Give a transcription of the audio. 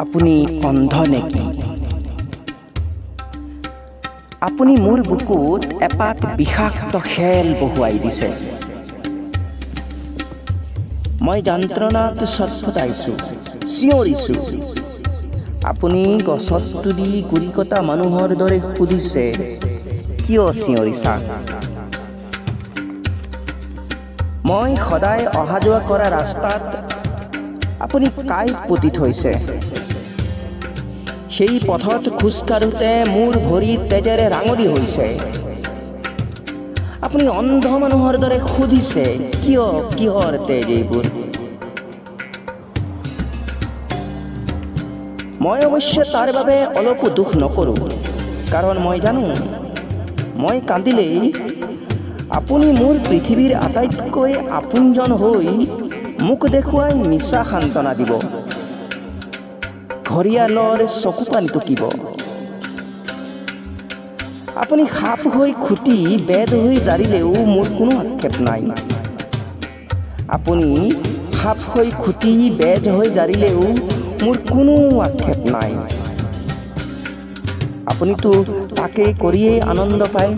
আপুনি অন্ধ নেকি? আপুনি মোৰ বুকুত এপাত বিষাক্ত খেল বহুৱাই দিছে। মই যন্ত্ৰণাত ছটফটাইছো, চিঞৰিছো। আপুনি গছত তুলি গুৰি কটা মানুহৰ দৰে সুধিছে, কিয় চিঞৰিছা? মই সদায় অহা যোৱা কৰা ৰাস্তাত আপুনি কাঁইট পুতি থৈছে। সেই পথত খোজ কাঢ়োতে মোৰ ভৰি তেজেৰে ৰাঙলী হৈছে। আপুনি অন্ধ মানুহৰ দৰে সুধিছে, কিহৰ তেজ এইবোৰ? মই অৱশ্যে তাৰ বাবে অলপো দুখ নকৰোঁ, কাৰণ মই জানো, মই কান্দিলেই আপুনি মোৰ পৃথিৱীৰ আটাইতকৈ আপোনজন হৈ মোক দেখুৱাই মিছা সান্তনা দিব, ঘৰিয়ালৰ চকু পানী টুকিব। আপুনি সাপ হৈ খুটি বেজ হৈ জাৰিলেও মোৰ কোনো আক্ষেপ নাই। আপুনি সাপ হৈ খুটি বেজ হৈ জাৰিলেও মোৰ কোনো আক্ষেপ নাই। আপুনিতো তাকেই কৰিয়েই আনন্দ পায়।